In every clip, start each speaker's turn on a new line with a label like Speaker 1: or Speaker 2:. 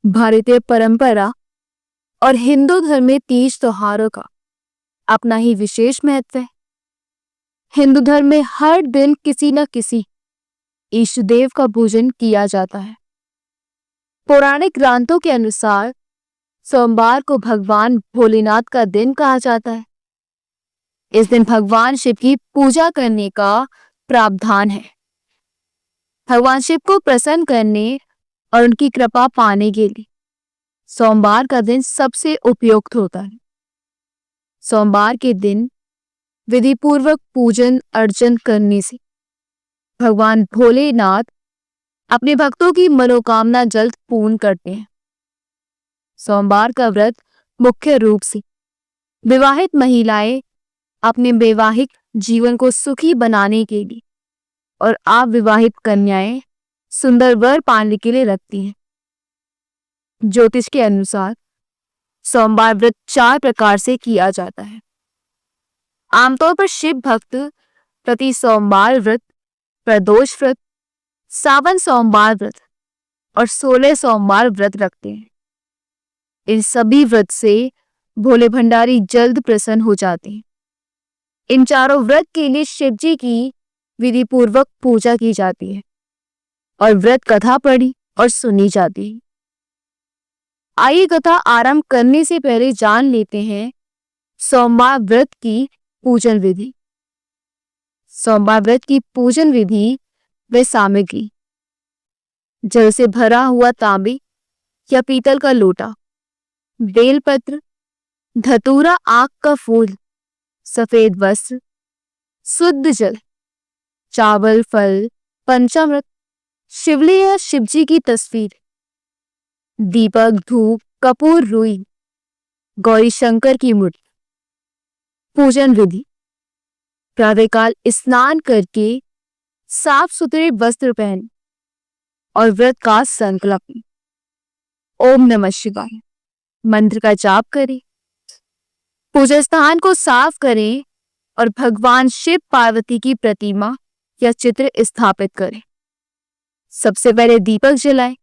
Speaker 1: भारतीय परंपरा और हिंदू धर्म में तीज त्योहारों का अपना ही विशेष महत्व है। हिंदू धर्म में हर दिन किसी न किसी इष्ट देव का पूजन किया जाता है। पौराणिक ग्रंथों के अनुसार सोमवार को भगवान भोलेनाथ का दिन कहा जाता है। इस दिन भगवान शिव की पूजा करने का प्रावधान है। भगवान शिव को प्रसन्न करने और उनकी कृपा पाने के लिए सोमवार का दिन सबसे उपयुक्त होता है। सोमवार के दिन विधि पूर्वक पूजन अर्चन करने से भगवान भोलेनाथ अपने भक्तों की मनोकामना जल्द पूर्ण करते हैं। सोमवार का व्रत मुख्य रूप से विवाहित महिलाएं अपने वैवाहिक जीवन को सुखी बनाने के लिए और अविवाहित कन्याएं सुंदर वर पाने के लिए रखती हैं। ज्योतिष के अनुसार सोमवार व्रत 4 प्रकार से किया जाता है। आमतौर पर शिव भक्त प्रति सोमवार व्रत, प्रदोष व्रत, सावन सोमवार व्रत और 16 सोमवार व्रत रखते हैं। इन सभी व्रत से भोले भंडारी जल्द प्रसन्न हो जाते हैं। इन चारों व्रत के लिए शिव जी की विधि पूर्वक पूजा की जाती है और व्रत कथा पढ़ी और सुनी जाती है। आइए कथा आरंभ करने से पहले जान लेते हैं सोमवार व्रत की पूजन विधि। सोमवार व्रत की पूजन विधि व सामग्री: जल से भरा हुआ तांबे या पीतल का लोटा, बेलपत्र, धतूरा, आक का फूल, सफेद वस्त्र, शुद्ध जल, चावल, फल, पंचामृत, शिवलिंग या शिवजी की तस्वीर, दीपक, धूप, कपूर, रुई, गौरी शंकर की मूर्ति। पूजन विधि: प्रातःकाल स्नान करके साफ सुथरे वस्त्र पहने और व्रत का संकल्प लें। ओम नमः शिवाय मंत्र का जाप करें। पूजा स्थान को साफ करें और भगवान शिव पार्वती की प्रतिमा या चित्र स्थापित करें। सबसे पहले दीपक जलाएं,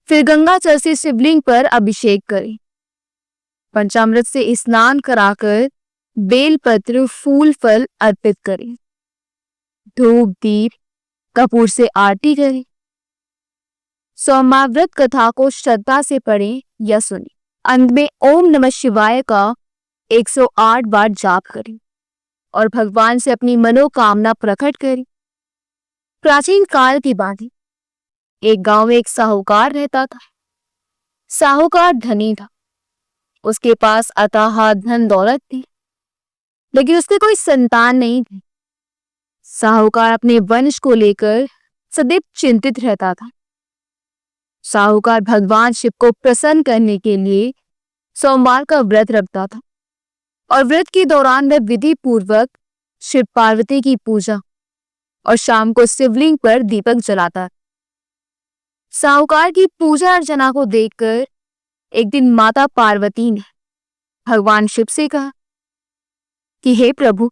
Speaker 1: फिर गंगा जल से शिवलिंग पर अभिषेक करें। पंचामृत से स्नान कराकर बेलपत्र, फूल, फल अर्पित करें। धूप, दीप, कपूर से आरती करें। सोमवार व्रत कथा को श्रद्धा से पढ़ें या सुनें। अंत में ओम नमः शिवाय का 108 बार जाप करें और भगवान से अपनी मनोकामना प्रकट करें। प्राचीन काल की बात है, एक गांव में एक साहूकार रहता था। साहूकार धनी था। उसके पास अथाह धन दौलत थी, लेकिन उसके कोई संतान नहीं थी। साहूकार अपने वंश को लेकर सदैव चिंतित रहता था। साहूकार भगवान शिव को प्रसन्न करने के लिए सोमवार का व्रत रखता था और व्रत के दौरान वह विधि पूर्वक शिव पार्वती की पूजा और शाम को शिवलिंग पर दीपक जलाता। साहूकार की पूजा अर्चना को देखकर एक दिन माता पार्वती ने भगवान शिव से कहा कि हे प्रभु,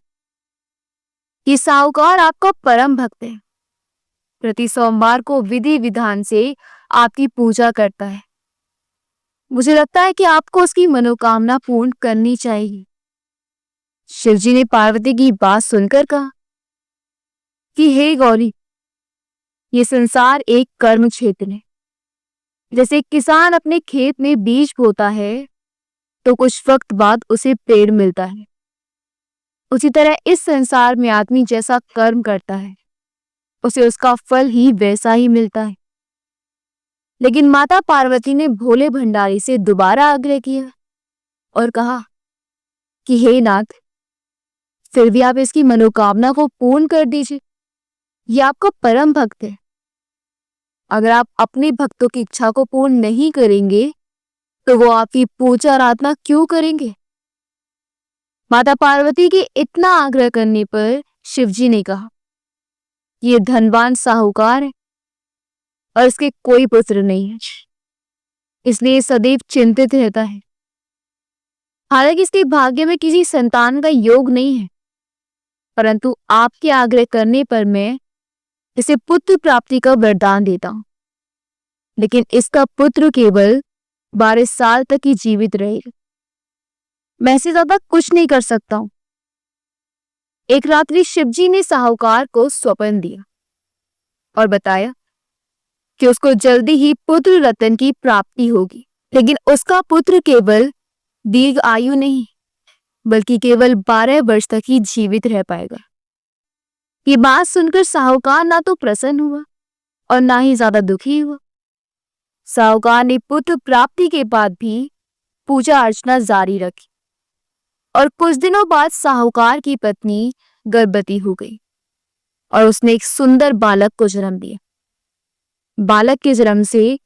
Speaker 1: ये साहूकार आपका परम भक्त है। प्रति सोमवार को विधि विधान से आपकी पूजा करता है। मुझे लगता है कि आपको उसकी मनोकामना पूर्ण करनी चाहिए। शिवजी ने पार्वती की बात सुनकर कहा कि हे गौरी, ये संसार एक कर्म क्षेत्र है। जैसे किसान अपने खेत में बीज बोता है तो कुछ वक्त बाद उसे पेड़ मिलता है, उसी तरह इस संसार में आदमी जैसा कर्म करता है उसे उसका फल ही वैसा ही मिलता है। लेकिन माता पार्वती ने भोले भंडारी से दोबारा आग्रह किया और कहा कि हे नाथ, फिर भी आप इसकी मनोकामना को पूर्ण कर दीजिए। यह आपका परम भक्त है। अगर आप अपने भक्तों की इच्छा को पूर्ण नहीं करेंगे तो वो आपकी पूजा आराधना क्यों करेंगे? माता पार्वती के इतना आग्रह करने पर शिवजी ने कहा, ये धनवान साहूकार है और इसके कोई पुत्र नहीं है, इसलिए सदैव चिंतित रहता है। हालांकि इसके भाग्य में किसी संतान का योग नहीं है, परंतु आपके आग्रह करने पर मैं इसे पुत्र प्राप्ति का वरदान देता हूं। लेकिन इसका पुत्र केवल 12 साल तक ही जीवित रहेगा। मैं इससे ज्यादा कुछ नहीं कर सकता हूं। एक रात्रि शिवजी ने साहूकार को स्वप्न दिया और बताया कि उसको जल्दी ही पुत्र रतन की प्राप्ति होगी, लेकिन उसका पुत्र केवल दीर्घ आयु नहीं बल्कि केवल 12 वर्ष तक ही जीवित रह पाएगा। ये बात सुनकर साहूकार ना तो प्रसन्न हुआ और ना ही ज्यादा दुखी हुआ। साहूकार ने पुत्र प्राप्ति के बाद भी पूजा अर्चना जारी रखी और कुछ दिनों बाद साहूकार की पत्नी गर्भवती हो गई और उसने एक सुंदर बालक को जन्म दिया। बालक के जन्म से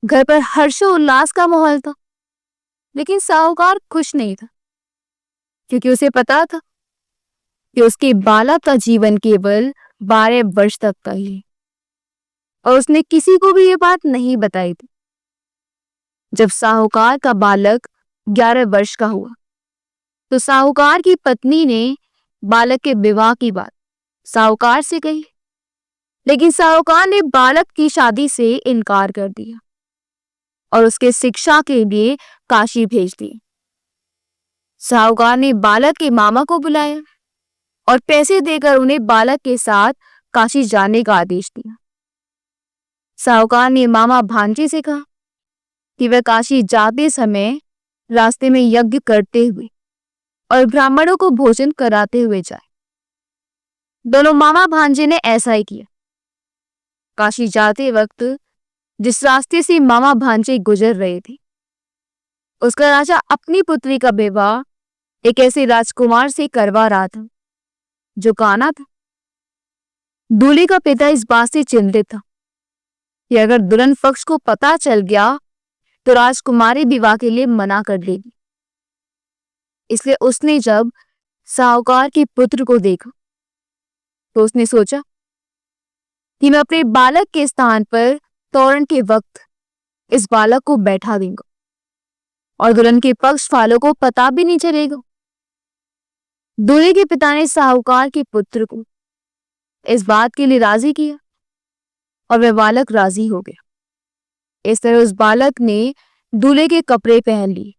Speaker 1: घर पर हर्षोल्लास का माहौल था, लेकिन साहूकार खुश नहीं था क्योंकि उसे पता था कि उसके बालक का जीवन केवल 12 वर्ष तक का ही है और उसने किसी को भी ये बात नहीं बताई थी। जब साहूकार का बालक 11 वर्ष का हुआ तो साहूकार की पत्नी ने बालक के विवाह की बात साहूकार से कही, लेकिन साहूकार ने बालक की शादी से इनकार कर दिया और उसके शिक्षा के लिए काशी भेज दिया। साहूकार ने बालक के मामा को बुलाया और पैसे देकर उन्हें बालक के साथ काशी जाने का आदेश दिया। साहूकार ने मामा भांजे से कहा कि वह काशी जाते समय रास्ते में यज्ञ करते हुए और ब्राह्मणों को भोजन कराते हुए जाए। दोनों मामा भांजे ने ऐसा ही किया। काशी जाते वक्त जिस रास्ते से मामा भांजे गुजर रहे थे, उसका राजा अपनी पुत्री का विवाह एक ऐसे राजकुमार से करवा रहा था जो काना था। दूल्हे का पिता इस बात से चिंतित था कि अगर दुल्हन पक्ष को पता चल गया तो राजकुमारी विवाह के लिए मना कर देगी। इसलिए उसने जब साहूकार के पुत्र को देखा तो उसने सोचा कि मैं अपने बालक के स्थान पर तोरण के वक्त इस बालक को बैठा दूंगा और दुल्हन के पक्ष वालों को पता भी नहीं चलेगा। दूल्हे के पिता ने साहूकार के पुत्र को इस बात के लिए राजी किया और वह बालक राजी हो गया। इस तरह उस बालक ने दूल्हे के कपड़े पहन लिए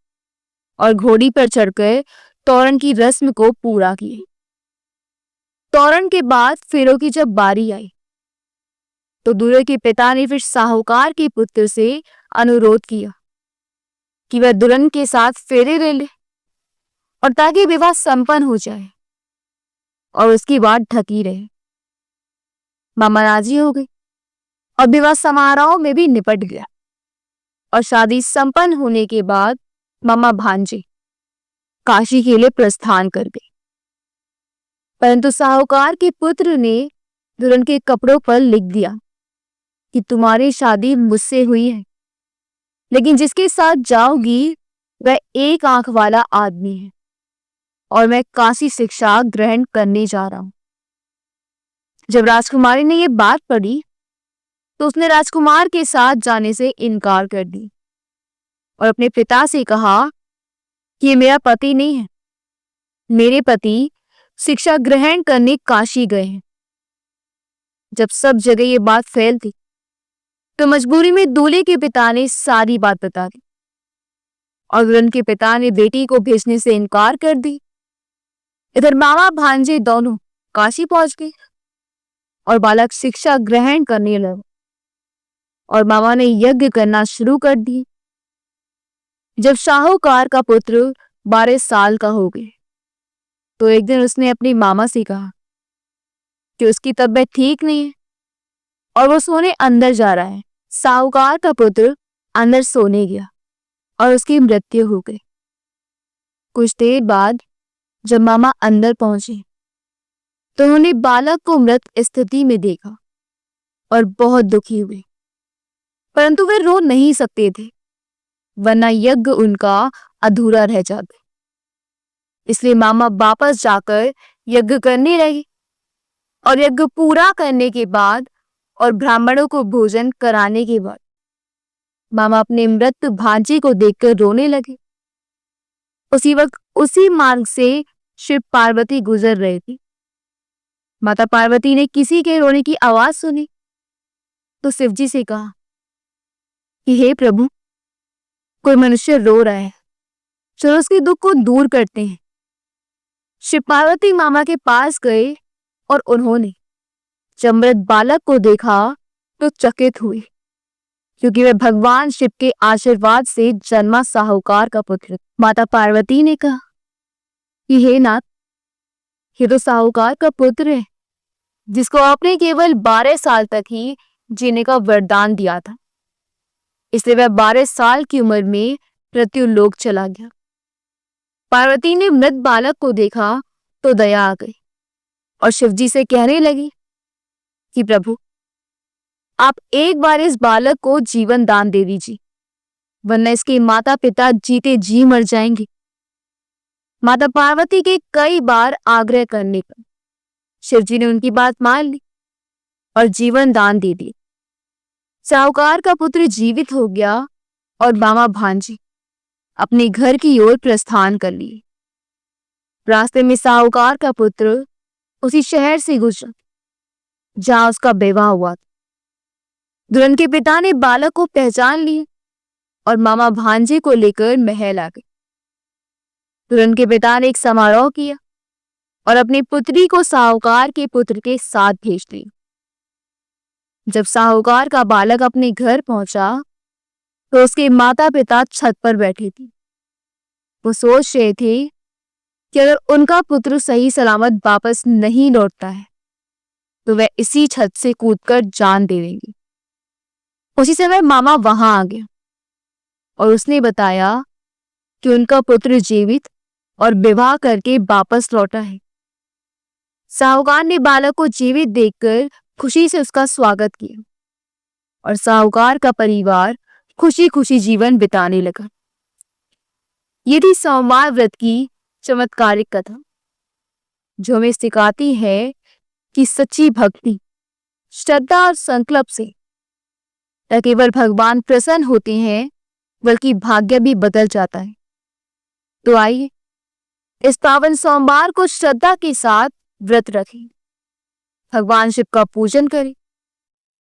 Speaker 1: और घोड़ी पर चढ़कर तोरण की रस्म को पूरा किया। तोरण के बाद फेरों की जब बारी आई तो दूल्हे के पिता ने फिर साहूकार के पुत्र से अनुरोध किया कि वह दुल्हन के साथ फेरे ले ले और ताकि विवाह संपन्न हो जाए और उसकी बात ढकी रहे। मामा राजी हो गई और विवाह समारोह में भी निपट गया और शादी संपन्न होने के बाद मामा भांजे काशी के लिए प्रस्थान कर गए। परंतु साहूकार के पुत्र ने दुल्हन के कपड़ों पर लिख दिया कि तुम्हारी शादी मुझसे हुई है, लेकिन जिसके साथ जाओगी वह एक आंख वाला आदमी है और मैं काशी शिक्षा ग्रहण करने जा रहा हूं। जब राजकुमारी ने यह बात पढ़ी तो उसने राजकुमार के साथ जाने से इनकार कर दी और अपने पिता से कहा कि ये मेरा पति नहीं है, मेरे पति शिक्षा ग्रहण करने काशी गए हैं। जब सब जगह ये बात फैलती तो मजबूरी में दूल्हे के पिता ने सारी बात बता दी और दुल्हन के पिता ने बेटी को भेजने से इनकार कर दी। इधर मामा भांजे दोनों काशी पहुंच गए और बालक शिक्षा ग्रहण करने लगा और मामा ने यज्ञ करना शुरू कर दी। जब साहूकार का पुत्र 12 साल का हो गया तो एक दिन उसने अपनी मामा से कहा कि उसकी तबीयत ठीक नहीं है और वो सोने अंदर जा रहा है। साहूकार का पुत्र अंदर सोने गया और उसकी मृत्यु हो गई। कुछ देर बाद जब मामा अंदर पहुंचे तो उन्होंने बालक को मृत स्थिति में देखा और बहुत दुखी हुए, परंतु वे रो नहीं सकते थे वरना यज्ञ उनका अधूरा रह जाता। इसलिए मामा वापस जाकर यज्ञ करने लगे और यज्ञ पूरा करने के बाद और ब्राह्मणों को भोजन कराने के बाद मामा अपने मृत भांजे को देखकर रोने लगे। उसी वक्त उसी मार्ग से शिव पार्वती गुजर रहे थे। माता पार्वती ने किसी के रोने की आवाज सुनी तो शिवजी से कहा कि हे प्रभु, कोई मनुष्य रो रहा है, चलो उसके दुख को दूर करते हैं। शिव पार्वती मामा के पास गए और उन्होंने जब मृत बालक को देखा तो चकित हुई, क्योंकि वह भगवान शिव के आशीर्वाद से जन्मा साहूकार का पुत्र। माता पार्वती ने कहा कि हे नाथ, ये तो साहूकार का पुत्र है, जिसको आपने केवल 12 साल तक ही जीने का वरदान दिया था, इसलिए वह 12 साल की उम्र में मृत्यु लोक चला गया। पार्वती ने मृत बालक को देखा तो दया आ गई और शिवजी से कहने लगी कि प्रभु, आप एक बार इस बालक को जीवन दान दे दीजिए, वरना इसके माता पिता जीते जी मर जाएंगे। माता पार्वती के कई बार आग्रह करने पर शिवजी ने उनकी बात मान ली और जीवन दान दे दिया। साहूकार का पुत्र जीवित हो गया और मामा भांजी अपने घर की ओर प्रस्थान कर लिए। रास्ते में साहूकार का पुत्र उसी शहर से गुजरा जहां उसका विवाह हुआ था। दुल्हन के पिता ने बालक को पहचान लिया और मामा भांजे को लेकर महल आ गए। दुल्हन के पिता ने एक समारोह किया और अपनी पुत्री को साहूकार के पुत्र के साथ भेज दिया। जब साहूकार का बालक अपने घर पहुंचा तो उसके माता पिता छत पर बैठे थे। वो सोच रहे थे कि अगर उनका पुत्र सही सलामत वापस नहीं लौटता है तो वह इसी छत से कूदकर जान दे देंगे। उसी समय मामा वहां आ गया और उसने बताया कि उनका पुत्र जीवित और विवाह करके वापस लौटा है। साहूकार ने बालक को जीवित देखकर खुशी से उसका स्वागत किया और साहूकार का परिवार खुशी खुशी जीवन बिताने लगा। ये थी सोमवार व्रत की चमत्कारिक कथा, जो हमें सिखाती है कि सच्ची भक्ति, श्रद्धा और संकल्प से न केवल भगवान प्रसन्न होते हैं बल्कि भाग्य भी बदल जाता है। तो आइए इस पावन सोमवार को श्रद्धा के साथ व्रत रखें, भगवान शिव का पूजन करें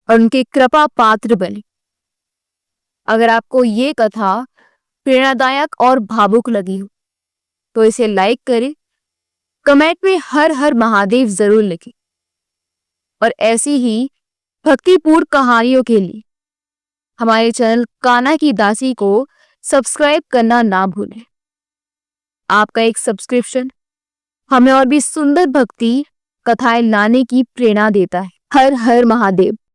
Speaker 1: और उनके कृपा पात्र बने। अगर आपको ये कथा प्रेरणादायक और भावुक लगी हो तो इसे लाइक करें, कमेंट में हर हर महादेव जरूर लिखें और ऐसी ही भक्तिपूर्ण कहानियों के लिए हमारे चैनल कान्हा की दासी को सब्सक्राइब करना ना भूलें। आपका एक सब्सक्रिप्शन हमें और भी सुंदर भक्ति कथाएं लाने की प्रेरणा देता है। हर हर महादेव।